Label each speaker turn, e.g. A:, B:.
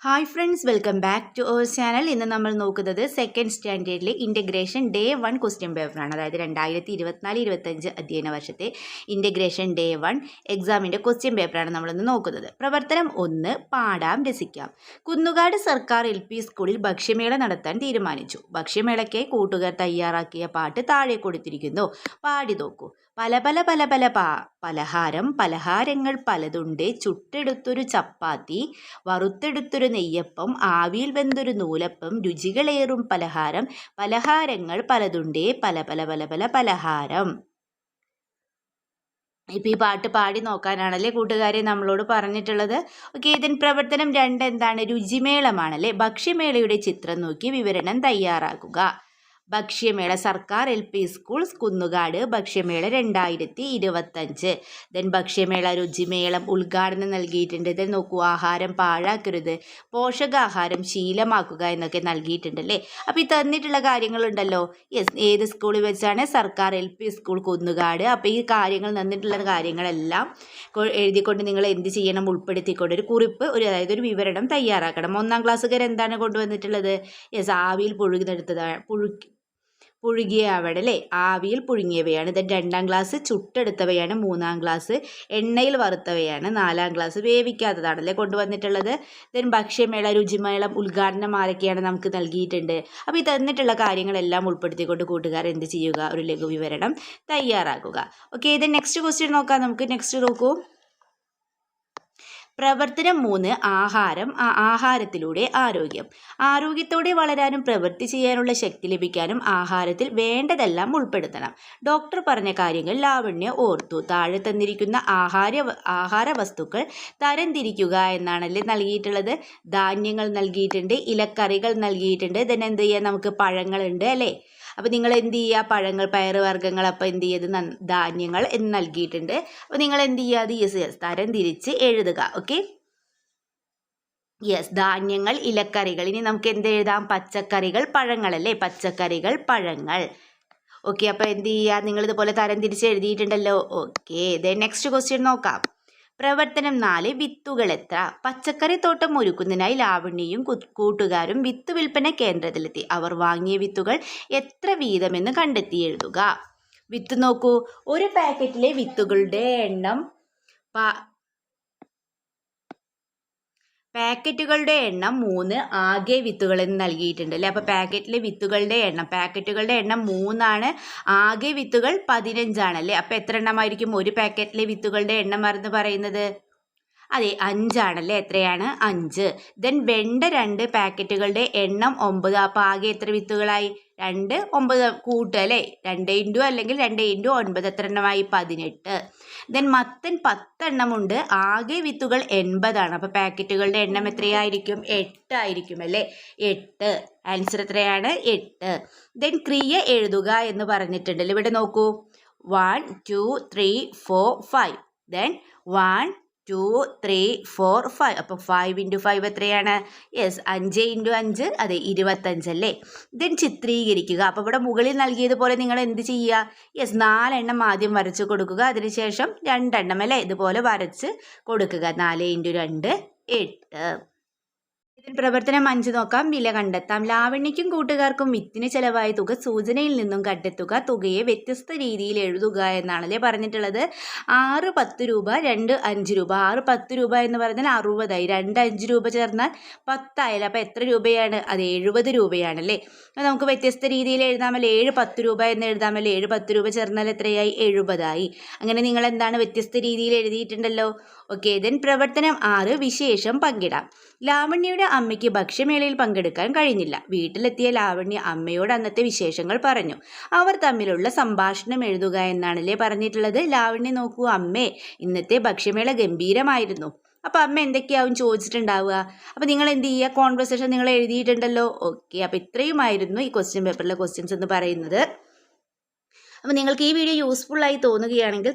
A: Hi friends, welcome back to our channel. ഇന്ന് നമ്മൾ നോക്കുന്നത് സെക്കൻഡ് സ്റ്റാൻഡേർഡിലെ ഇൻ്റഗ്രേഷൻ ഡേ 1 ക്വസ്റ്റ്യൻ പേപ്പറാണ്. അതായത് 2024-25 അധ്യയന വർഷത്തെ ഇൻ്റഗ്രേഷൻ ഡേ 1 എക്സാമിൻ്റെ ക്വസ്റ്റ്യൻ പേപ്പറാണ് നമ്മളിന്ന് നോക്കുന്നത്. പ്രവർത്തനം 1, പാടാം രസിക്കാം. കുന്നുകാട് സർക്കാർ LP സ്കൂളിൽ ഭക്ഷ്യമേള നടത്താൻ തീരുമാനിച്ചു. ഭക്ഷ്യമേളയ്ക്കായി കൂട്ടുകാർ തയ്യാറാക്കിയ പാട്ട് താഴെ കൊടുത്തിരിക്കുന്നു. പാടി നോക്കൂ. പല പല പല പല പലഹാരങ്ങൾ പലതുണ്ട്, ചുട്ടെടുത്തൊരു ചപ്പാത്തി, വറുത്തെടുത്തൊരു നെയ്യപ്പം, ആവിയിൽ വെന്തൊരു നൂലപ്പം, രുചികളേറും പലഹാരങ്ങൾ പലതുണ്ട്, പല പല പല പല പലഹാരം. ഇപ്പം ഈ പാട്ട് പാടി നോക്കാനാണല്ലേ കൂട്ടുകാരെ നമ്മളോട് പറഞ്ഞിട്ടുള്ളത്. ഓക്കെ, ഇതിന് പ്രവർത്തനം 2 എന്താണ്? രുചിമേളമാണല്ലേ. ഭക്ഷ്യമേളയുടെ ചിത്രം നോക്കി വിവരണം തയ്യാറാക്കുക. ഭക്ഷ്യമേള സർക്കാർ LP സ്കൂൾ കുന്നുകാട് ഭക്ഷ്യമേള 2025. ദെൻ ഭക്ഷ്യമേള രുചിമേളം ഉദ്ഘാടനം നൽകിയിട്ടുണ്ട്. ദെൻ നോക്കൂ, ആഹാരം പാഴാക്കരുത്, പോഷകാഹാരം ശീലമാക്കുക എന്നൊക്കെ നൽകിയിട്ടുണ്ടല്ലേ. അപ്പോൾ ഈ തന്നിട്ടുള്ള കാര്യങ്ങളുണ്ടല്ലോ, ഏത് സ്കൂളിൽ വെച്ചാണ്? സർക്കാർ LP സ്കൂൾ കുന്നുകാട്. അപ്പോൾ ഈ കാര്യങ്ങൾ തന്നിട്ടുള്ള കാര്യങ്ങളെല്ലാം എഴുതിക്കൊണ്ട് നിങ്ങൾ എന്ത് ചെയ്യണം? ഉൾപ്പെടുത്തിക്കൊണ്ട് ഒരു കുറിപ്പ്, അതായത് ഒരു വിവരണം തയ്യാറാക്കണം. 1-ാം ക്ലാസ്സുകാർ എന്താണ് കൊണ്ടുവന്നിട്ടുള്ളത്? ആവിയിൽ പുഴുകിയവയുടെ അല്ലേ, ആവിയിൽ പുഴുങ്ങിയവയാണ്. ദെൻ 2-ാം ക്ലാസ് ചുട്ടെടുത്തവയാണ്. 3-ാം ക്ലാസ് എണ്ണയിൽ വറുത്തവയാണ്. 4-ാം ക്ലാസ് വേവിക്കാത്തതാണല്ലേ കൊണ്ടുവന്നിട്ടുള്ളത്. ദെൻ ഭക്ഷ്യമേള രുചിമേളം ഉദ്ഘാടനം ആരൊക്കെയാണ് നമുക്ക് നൽകിയിട്ടുണ്ട്. അപ്പോൾ ഈ തന്നിട്ടുള്ള കാര്യങ്ങളെല്ലാം ഉൾപ്പെടുത്തിക്കൊണ്ട് കൂട്ടുകാർ എന്ത് ചെയ്യുക? ഒരു ലഘു വിവരണം തയ്യാറാക്കുക. ഓക്കെ, ദെൻ നെക്സ്റ്റ് ക്വസ്റ്റ്യൻ നോക്കാം നമുക്ക്. നെക്സ്റ്റ് നോക്കൂ. പ്രവർത്തനം 3, ആഹാരത്തിലൂടെ ആരോഗ്യം. ആരോഗ്യത്തോടെ വളരാനും പ്രവൃത്തി ചെയ്യാനുള്ള ശക്തി ലഭിക്കാനും ആഹാരത്തിൽ വേണ്ടതെല്ലാം ഉൾപ്പെടുത്തണം. ഡോക്ടർ പറഞ്ഞ കാര്യങ്ങൾ ലാവണ്യ ഓർത്തു. താഴെ തന്നിരിക്കുന്ന ആഹാര വസ്തുക്കൾ തരംതിരിക്കുക എന്നാണല്ലേ നൽകിയിട്ടുള്ളത്. ധാന്യങ്ങൾ നൽകിയിട്ടുണ്ട്, ഇലക്കറികൾ നൽകിയിട്ടുണ്ട്. then എന്ത് ചെയ്യാം? നമുക്ക് പഴങ്ങളുണ്ട് അല്ലേ. അപ്പോൾ നിങ്ങൾ എന്ത് ചെയ്യുക? പഴങ്ങൾ, പയറുവർഗ്ഗങ്ങൾ, അപ്പോൾ എന്ത് ചെയ്ത് ധാന്യങ്ങൾ എന്ന് നൽകിയിട്ടുണ്ട്. അപ്പോൾ നിങ്ങൾ എന്ത് ചെയ്യുക? അത് തരം തിരിച്ച് എഴുതുക. ഓക്കെ, ധാന്യങ്ങൾ, ഇലക്കറികൾ. ഇനി നമുക്ക് എന്ത് എഴുതാം? പച്ചക്കറികൾ, പഴങ്ങളല്ലേ. പച്ചക്കറികൾ, പഴങ്ങൾ. ഓക്കെ, അപ്പോൾ എന്ത് ചെയ്യുക? നിങ്ങളിതുപോലെ തരം തിരിച്ച് എഴുതിയിട്ടുണ്ടല്ലോ. ഓക്കെ, നെക്സ്റ്റ് ക്വസ്റ്റ്യൻ നോക്കാം. പ്രവർത്തനം 4, വിത്തുകൾ എത്ര? പച്ചക്കറി തോട്ടം ഒരുക്കുന്നതിനായി ലാവണ്യയും കൂട്ടുകാരും വിത്ത് വിൽപ്പന കേന്ദ്രത്തിലെത്തി. അവർ വാങ്ങിയ വിത്തുകൾ എത്ര വീതമെന്ന് കണ്ടെത്തി എഴുതുക. വിത്ത് നോക്കൂ. ഒരു പാക്കറ്റിലെ വിത്തുകളുടെ എണ്ണം പാക്കറ്റുകളുടെ എണ്ണം 3, ആകെ വിത്തുകൾ എന്ന് നൽകിയിട്ടുണ്ട് അല്ലേ. അപ്പോൾ പാക്കറ്റിലെ വിത്തുകളുടെ എണ്ണം 3 ആകെ വിത്തുകൾ 15 ആണല്ലേ. അപ്പോൾ എത്ര എണ്ണമായിരിക്കും ഒരു പാക്കറ്റിലെ വിത്തുകളുടെ എണ്ണം എന്ന് പറയുന്നത്? അതെ, 5 ആണല്ലേ. എത്രയാണ്? 5. ദെൻ വെണ്ട 2 പാക്കറ്റുകളുടെ എണ്ണം 9. അപ്പോൾ ആകെ എത്ര വിത്തുകളായി? 2, 9 കൂട്ടുക അല്ലേ. 2 ഇൻറ്റു അല്ലെങ്കിൽ 2 ഇൻറ്റു 9 എത്ര എണ്ണമായി? 18. ദെൻ മത്തൻ 10 എണ്ണമുണ്ട്, ആകെ വിത്തുകൾ 80 ആണ്. അപ്പോൾ പാക്കറ്റുകളുടെ എണ്ണം എത്രയായിരിക്കും? 8 ആയിരിക്കും അല്ലേ. 8. ആൻസർ എത്രയാണ്? 8. ദെൻ ക്രിയ എഴുതുക എന്ന് പറഞ്ഞിട്ടുണ്ടല്ലോ. ഇവിടെ നോക്കൂ. 1 2 3 4 5. ദെൻ 1 2 3 4 5. അപ്പോൾ 5 ഇൻറ്റു 5 എത്രയാണ്? 5 ഇൻറ്റു 5 അതെ 25 അല്ലേ. ദെൻ ചിത്രീകരിക്കുക. അപ്പോൾ ഇവിടെ മുകളിൽ നൽകിയതുപോലെ നിങ്ങൾ എന്ത് ചെയ്യുക? 4 എണ്ണം ആദ്യം വരച്ച് കൊടുക്കുക. അതിനുശേഷം 2 എണ്ണം അല്ലേ ഇതുപോലെ വരച്ച് കൊടുക്കുക. 4 ഇൻറ്റു 2 8. പ്രവർത്തനം 5 നോക്കാം. വില കണ്ടെത്താം. ലാവണ്യയ്ക്കും കൂട്ടുകാർക്കും വിത്തിന് ചെലവായ തുക സൂചനയിൽ നിന്നും കണ്ടെത്തുക. തുകയെ വ്യത്യസ്ത രീതിയിൽ എഴുതുക എന്നാണല്ലേ പറഞ്ഞിട്ടുള്ളത്. 6 10 രൂപ, 2 5 രൂപ. 6 10 രൂപ എന്ന് പറഞ്ഞാൽ 60 ആയി. 2 5 രൂപ ചേർന്നാൽ 10 ആയല്ലോ. അപ്പോൾ എത്ര രൂപയാണ്? അത് 70 രൂപയാണല്ലേ. നമുക്ക് വ്യത്യസ്ത രീതിയിൽ എഴുതാമല്ലോ. 7 10 രൂപ എന്ന് എഴുതാമല്ലോ. 7 10 രൂപ ചേർന്നാൽ എത്രയായി? 70 ആയി. അങ്ങനെ നിങ്ങൾ എന്താണ്? വ്യത്യസ്ത രീതിയിൽ എഴുതിയിട്ടുണ്ടല്ലോ. ഓക്കെ, ദെൻ പ്രവർത്തനം 6, വിശേഷം പങ്കിടാം. ലാവണ്യയുടെ അമ്മയ്ക്ക് ഭക്ഷ്യമേളയിൽ പങ്കെടുക്കാൻ കഴിഞ്ഞില്ല. വീട്ടിലെത്തിയ ലാവണ്യ അമ്മയോട് അന്നത്തെ വിശേഷങ്ങൾ പറഞ്ഞു. അവർ തമ്മിലുള്ള സംഭാഷണം എഴുതുക എന്നാണല്ലേ പറഞ്ഞിട്ടുള്ളത്. ലാവണ്യ നോക്കൂ. അമ്മേ, ഇന്നത്തെ ഭക്ഷ്യമേള ഗംഭീരമായിരുന്നു. അപ്പോൾ അമ്മ എന്തൊക്കെയാവും ചോദിച്ചിട്ടുണ്ടാവുക. അപ്പോൾ നിങ്ങൾ എന്ത് ചെയ്യുക? കോൺവെർസേഷൻ നിങ്ങൾ എഴുതിയിട്ടുണ്ടല്ലോ. ഓക്കെ, അപ്പോൾ ഇത്രയുമായിരുന്നു ഈ ക്വസ്റ്റ്യൻ പേപ്പറിലെ ക്വസ്റ്റ്യൻസ് എന്ന് പറയുന്നത്. അപ്പോൾ നിങ്ങൾക്ക് ഈ വീഡിയോ യൂസ്ഫുൾ ആയി തോന്നുകയാണെങ്കിൽ